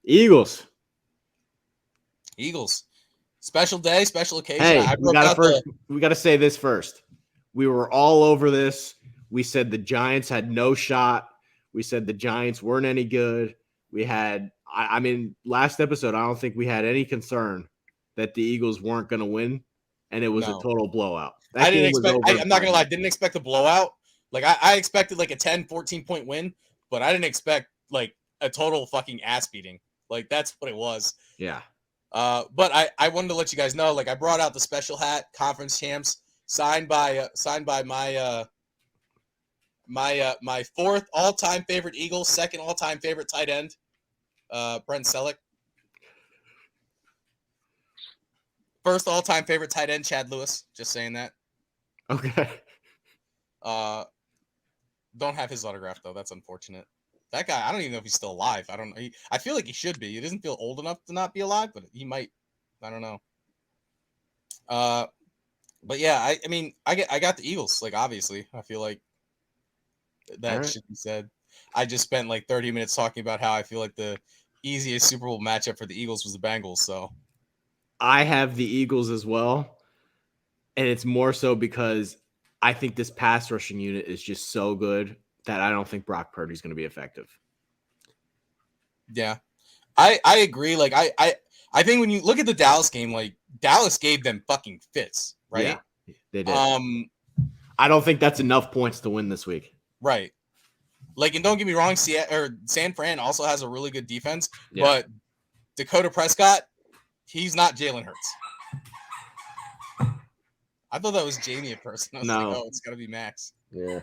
Eagles. Special day, special occasion. Hey, we got to say this first. We were all over this. We said the Giants had no shot. We said the Giants weren't any good. We had, I mean, last episode, I don't think we had any concern that the Eagles weren't going to win, and it was a total blowout. I didn't expect, I'm not going to lie, didn't expect a blowout. Like, I expected like a 10, 14-point win, but I didn't expect like a total fucking ass beating. Like, that's what it was. Yeah. But I wanted to let you guys know, like, I brought out the special hat, conference champs, signed by my fourth all-time favorite Eagle, second all-time favorite tight end, Brent Selleck. First all-time favorite tight end, Chad Lewis. Just saying that. Okay. Don't have his autograph though. That's unfortunate. That guy, I don't even know if he's still alive. I don't know. I feel like he should be. He doesn't feel old enough to not be alive, but he might. I don't know. But yeah, I mean, I got the Eagles. Like, obviously, I feel like that should be said. I just spent like 30 minutes talking about how I feel like the easiest Super Bowl matchup for the Eagles was the Bengals. So I have the Eagles as well, and it's more so because I think this pass rushing unit is just so good that I don't think Brock Purdy is going to be effective. Yeah, I agree. Like, I think when you look at the Dallas game, like, Dallas gave them fucking fits, right? Yeah, they did. I don't think that's enough points to win this week. Right. Like, and don't get me wrong, San Fran also has a really good defense, but Dakota Prescott, he's not Jalen Hurts. I thought that was Jamie at first. I was like, oh, it's got to be Max. Yeah.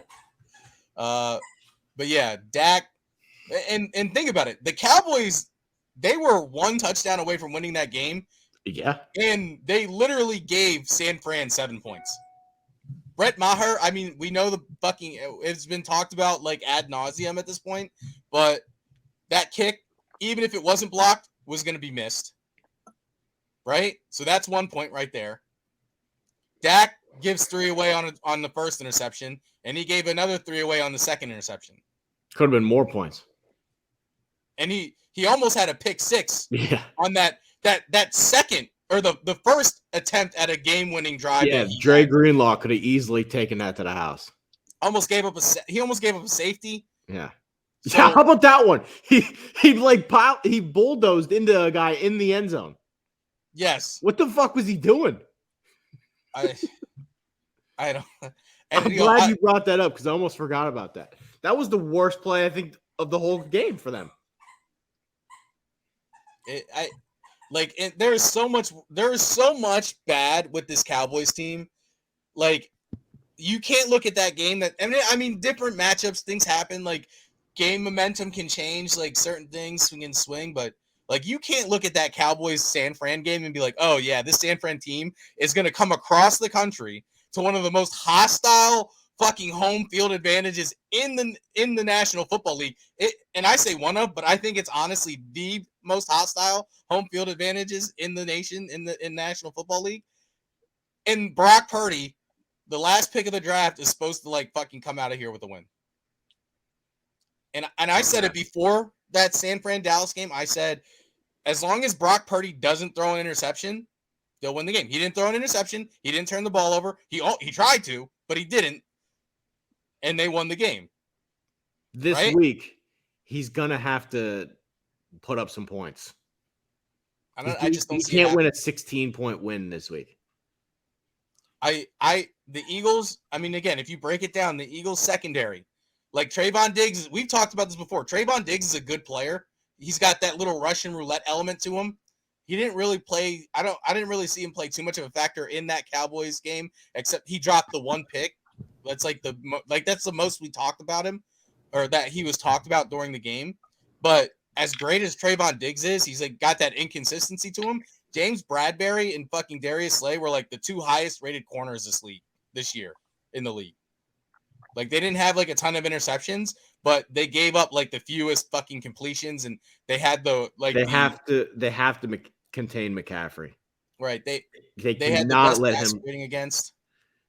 But yeah, Dak, and think about it. The Cowboys, they were one touchdown away from winning that game. Yeah. And they literally gave San Fran 7 points. Brett Maher, I mean, we know the fucking, it's been talked about like ad nauseum at this point, but that kick, even if it wasn't blocked, was going to be missed. Right? So that's 1 point right there. Dak gives 3 away on the first interception, and he gave another 3 away on the second interception. Could have been more points. And he almost had a pick 6 on that second, or the first attempt at a game-winning drive. Yeah, Dre Greenlaw could have easily taken that to the house. He almost gave up a safety. Yeah. So, yeah, how about that one? He bulldozed into a guy in the end zone. Yes. What the fuck was he doing? I don't. I'm glad you brought that up because I almost forgot about that. That was the worst play, I think, of the whole game for them. There is so much bad with this Cowboys team. Like, you can't look at that game I mean, different matchups, things happen. Like, game momentum can change, like certain things can swing, but like, you can't look at that Cowboys San Fran game and be like, oh yeah, this San Fran team is going to come across the country to one of the most hostile fucking home field advantages in the National Football League. And I say one of, but I think it's honestly the most hostile home field advantages in the nation, in National Football League. And Brock Purdy, the last pick of the draft, is supposed to like fucking come out of here with a win. And I said it before that San Fran Dallas game. I said, as long as Brock Purdy doesn't throw an interception, they'll win the game. He didn't throw an interception. He didn't turn the ball over. He tried to, but he didn't. And they won the game. This week, he's gonna have to put up some points. I just don't see. He can't win a 16-point win this week. The Eagles. I mean, again, if you break it down, the Eagles secondary, like Trayvon Diggs, we've talked about this before. Trayvon Diggs is a good player. He's got that little Russian roulette element to him. He didn't really play. I didn't really see him play too much of a factor in that Cowboys game, except he dropped the one pick. That's that's the most we talked about him, or that he was talked about during the game. But as great as Trayvon Diggs is, he's like got that inconsistency to him. James Bradbury and fucking Darius Slay were like the 2 highest rated corners this year in the league. Like, they didn't have like a ton of interceptions, but they gave up like the fewest fucking completions, and they had they have to contain McCaffrey. Right. They had the best let him rating against.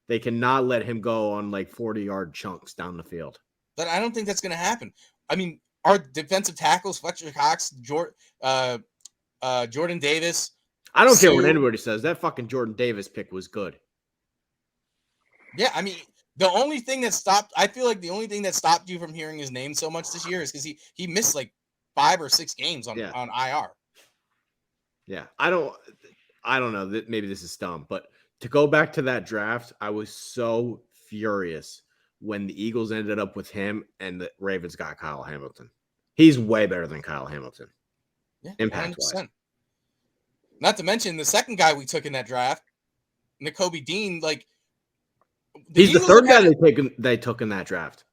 They cannot let him go on like 40-yard chunks down the field. But I don't think that's going to happen. I mean, our defensive tackles, Fletcher Cox, Jordan Davis. I don't care what anybody says. That fucking Jordan Davis pick was good. Yeah, I mean, the only thing that stopped you from hearing his name so much this year is because he missed like 5 or 6 games on IR. Yeah, I don't know that maybe this is dumb, but to go back to that draft, I was so furious when the Eagles ended up with him and the Ravens got Kyle Hamilton. He's way better than Kyle Hamilton. Yeah, impact-wise. Not to mention the second guy we took in that draft, Nakobe Dean. Like he's the third guy they took in that draft.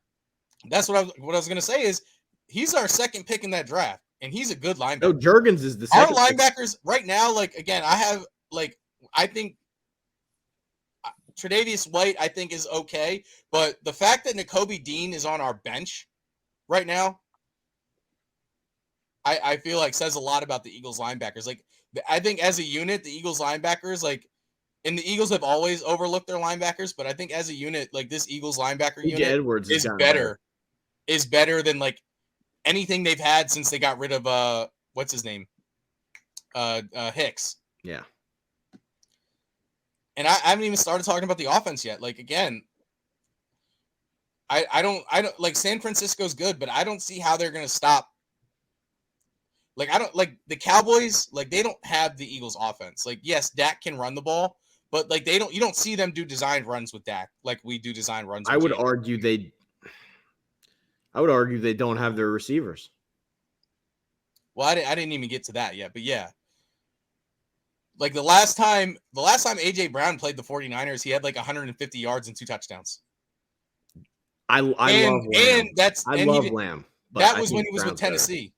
That's what I was going to say is he's our second pick in that draft, and he's a good linebacker. No, Juergens is the second. Our linebackers right now, like again, I think Tre'Davious White I think is okay, but the fact that Nakobe Dean is on our bench right now, I feel like says a lot about the Eagles linebackers. Like I think as a unit, the Eagles linebackers, like, and the Eagles have always overlooked their linebackers, but I think as a unit, like this Eagles linebacker unit Edwards is better than like anything they've had since they got rid of what's his name? Hicks. Yeah. And I haven't even started talking about the offense yet. Like again, I don't like San Francisco's good, but I don't see how they're gonna stop. Like I don't like the Cowboys, like they don't have the Eagles offense. Like yes, Dak can run the ball, but like you don't see them do designed runs with Dak like we do designed runs with I would argue they don't have their receivers. Well, I didn't even get to that yet, but yeah. Like the last time AJ Brown played the 49ers, he had like 150 yards and 2 touchdowns. I love Lamb. I love Lamb. That was when he was with Tennessee.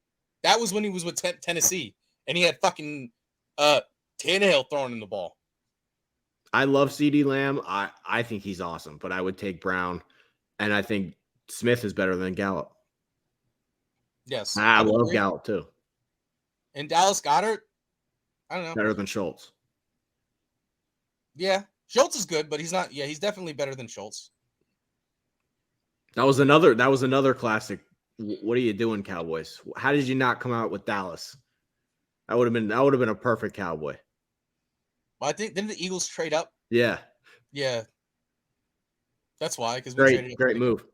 That was when he was with Tennessee, and he had fucking Tannehill throwing in the ball. I love CeeDee Lamb. I think he's awesome, but I would take Brown, and I think Smith is better than Gallup. Yes. I love Gallup too. And Dallas Goedert, I don't know. Better than Schultz. Yeah. Schultz is good, but he's not. Yeah, he's definitely better than Schultz. That was another classic. What are you doing, Cowboys? How did you not come out with Dallas? That would have been a perfect Cowboy. Well, I think didn't the Eagles trade up? Yeah. Yeah. That's why, because we traded up. Great move.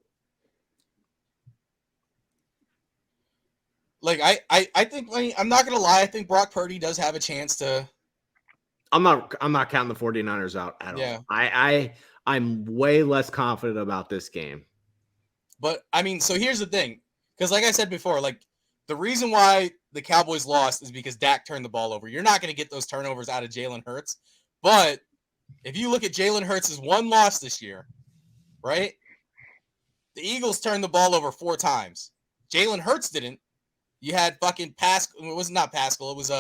Like I think I'm not gonna lie, I think Brock Purdy does have a chance to. I'm not counting the 49ers out at all. I'm way less confident about this game. But I mean, so here's the thing. Because like I said before, like the reason why the Cowboys lost is because Dak turned the ball over. You're not going to get those turnovers out of Jalen Hurts. But if you look at Jalen Hurts' one loss this year, right? The Eagles turned the ball over 4 times. Jalen Hurts didn't. You had fucking Pascal. It was not Pascal. It was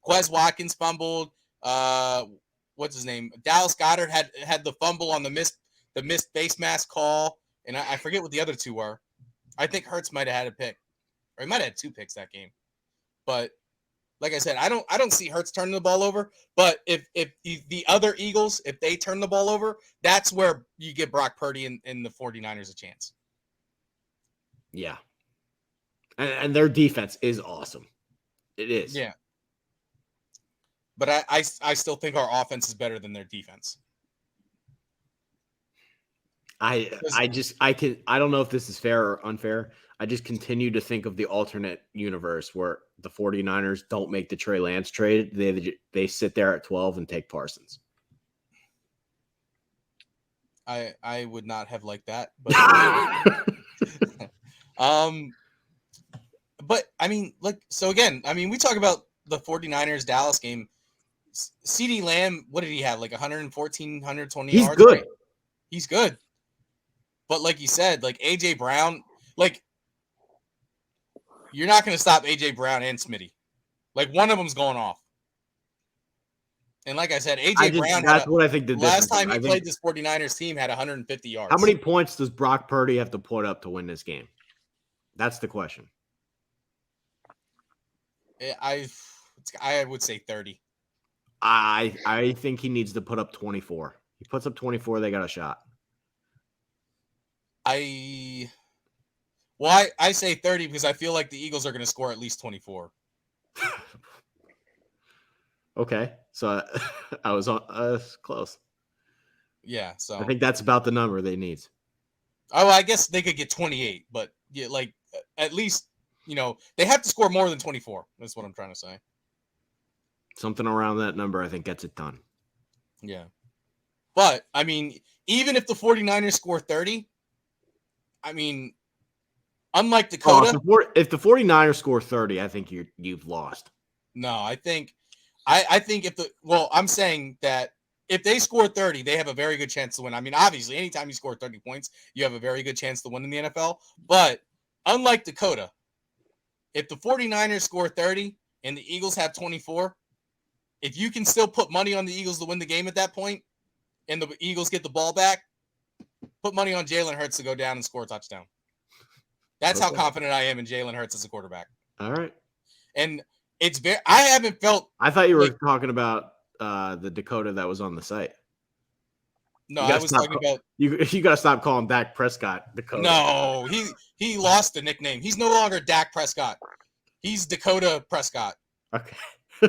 Quez Watkins fumbled. What's his name? Dallas Goedert had the fumble on the missed face mask call. And I forget what the other 2 were. I think Hurts might have had a pick, or he might have had 2 picks that game. But like I said, I don't see Hurts turning the ball over. But if the other Eagles, if they turn the ball over, that's where you give Brock Purdy and the 49ers a chance. Yeah, and their defense is awesome. It is. Yeah. But I still think our offense is better than their defense. I don't know if this is fair or unfair. I just continue to think of the alternate universe where the 49ers don't make the Trey Lance trade. They sit there at 12 and take Parsons. I would not have liked that, but but I mean, like, so again, I mean, we talk about the 49ers Dallas game. CeeDee Lamb, what did he have? Like 114, 120 yards? He's good. Right? He's good. But like you said, like AJ Brown, like you're not going to stop AJ Brown and Smitty. Like one of them's going off. And like I said, AJ Brown. That's what I think. The last time he played this 49ers team had 150 yards. How many points does Brock Purdy have to put up to win this game? That's the question. I would say 30. I think he needs to put up 24. He puts up 24, they got a shot. Well, I say 30 because I feel like the Eagles are going to score at least 24. Okay, so I was close. Yeah, so I think that's about the number they need. I guess they could get 28, but yeah, like at least they have to score more than 24. That's what I'm trying to say. Something around that number, I think, gets it done. Yeah. But, I mean, even if the 49ers score 30, I mean, unlike Dakota. If the 49ers score 30, I think you've lost. No, I think I'm saying that if they score 30, they have a very good chance to win. I mean, obviously, anytime you score 30 points, you have a very good chance to win in the NFL. But unlike Dakota, if the 49ers score 30 and the Eagles have 24, if you can still put money on the Eagles to win the game at that point, and the Eagles get the ball back, put money on Jalen Hurts to go down and score a touchdown. That's how confident I am in Jalen Hurts as a quarterback. All right. And I haven't felt. I thought you were talking about the Dakota that was on the site. No, I was talking about. You got to stop calling Dak Prescott Dakota. No, he lost the nickname. He's no longer Dak Prescott. He's Dakota Prescott. Okay.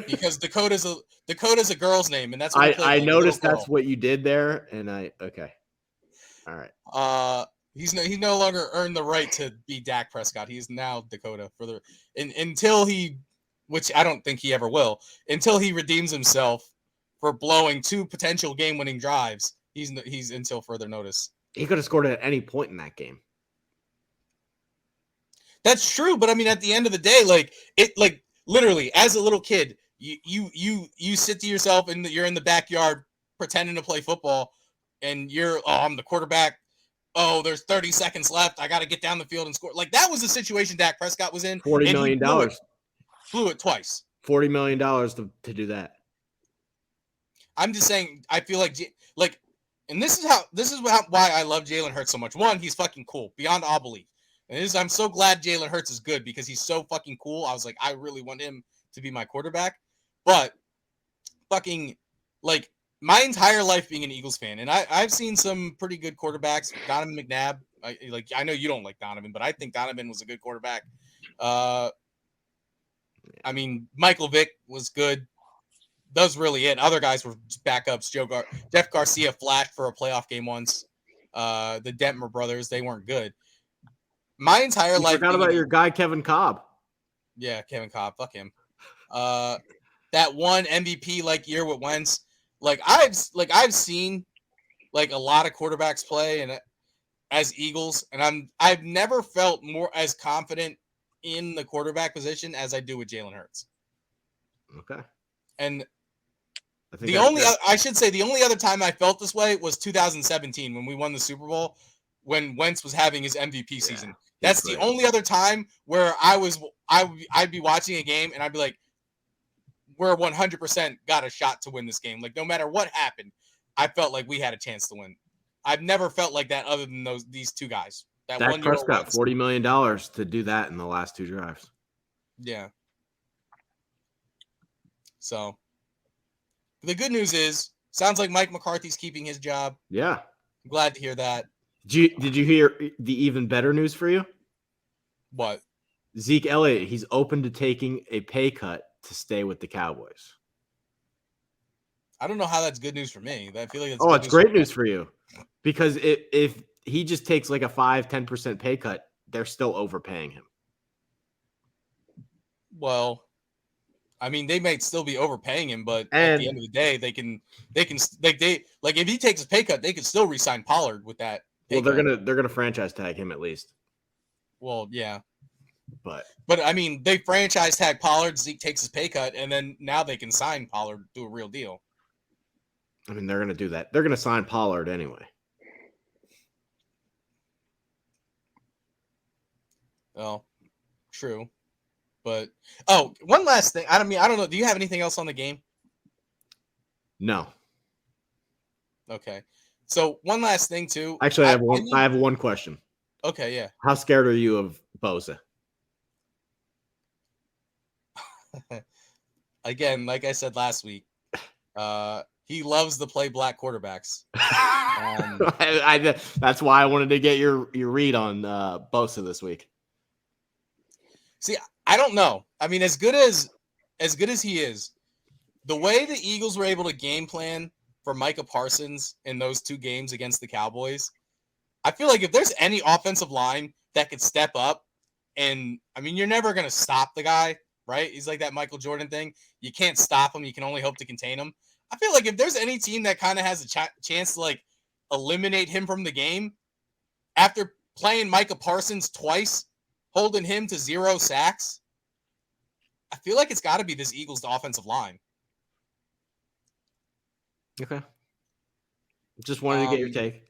Because Dakota's a girl's name, and that's what I noticed that's what you did there, and okay. All right. He's no longer earned the right to be Dak Prescott. He's now Dakota until he, which I don't think he ever will, until he redeems himself for blowing 2 potential game-winning drives. He's until further notice. He could have scored at any point in that game. That's true, but I mean, at the end of the day, literally, as a little kid, you sit to yourself and you're in the backyard pretending to play football, and I'm the quarterback. Oh, there's 30 seconds left. I got to get down the field and score. Like, that was the situation Dak Prescott was in. $40 million. Blew it twice. $40 million to do that. I'm just saying, I feel like, and this is why I love Jalen Hurts so much. One, he's fucking cool beyond all belief. And I'm so glad Jalen Hurts is good because he's so fucking cool. I was like, I really want him to be my quarterback. But fucking, my entire life being an Eagles fan, and I've seen some pretty good quarterbacks. Donovan McNabb. I know you don't like Donovan, but I think Donovan was a good quarterback. I mean, Michael Vick was good. That was really it. Other guys were backups. Jeff Garcia flashed for a playoff game once. The Detmer brothers, they weren't good. My entire life. Forgot about your guy Kevin Cobb. Yeah, Kevin Cobb. Fuck him. That one MVP year with Wentz. I've seen a lot of quarterbacks play and as Eagles, and I've never felt more as confident in the quarterback position as I do with Jalen Hurts. Okay. And the only other time I felt this way was 2017 when we won the Super Bowl, when Wentz was having his MVP season. That's the only other time where I'd be watching a game and I'd be like, we're 100% got a shot to win this game. No matter what happened, I felt like we had a chance to win. I've never felt like that other than these two guys. Dak Prescott, $40 million to do that in the last 2 drives. Yeah. So the good news is, sounds like Mike McCarthy's keeping his job. Yeah. I'm glad to hear that. Did you hear the even better news for you? What? Zeke Elliott, he's open to taking a pay cut to stay with the Cowboys. I don't know how that's good news for me. I feel like it's great news for you. Because if he just takes a 5-10% pay cut, they're still overpaying him. Well, I mean, they might still be overpaying him, but at the end of the day, they can if he takes a pay cut, they can still re-sign Pollard with that. Well, they're gonna franchise tag him at least. Well, yeah. But I mean, they franchise tag Pollard, Zeke takes his pay cut, and then now they can sign Pollard, do a real deal. I mean, they're going to do that. They're going to sign Pollard anyway. Well, true. But, one last thing. I don't know. Do you have anything else on the game? No. Okay. So, one last thing, too. Actually, I have one question. Okay, yeah. How scared are you of Bosa? Again, like I said last week, he loves to play black quarterbacks. That's why I wanted to get your read on Bosa this week. See, I don't know. I mean, as good as he is, the way the Eagles were able to game plan for Micah Parsons in those 2 games against the Cowboys, I feel like if there's any offensive line that could step up, and I mean, you're never going to stop the guy, right? He's like that Michael Jordan thing. You can't stop him. You can only hope to contain him. I feel like if there's any team that kind of has a chance to like eliminate him from the game after playing Micah Parsons twice, holding him to 0 sacks, I feel like it's got to be this Eagles offensive line. Okay. Just wanted to get your take.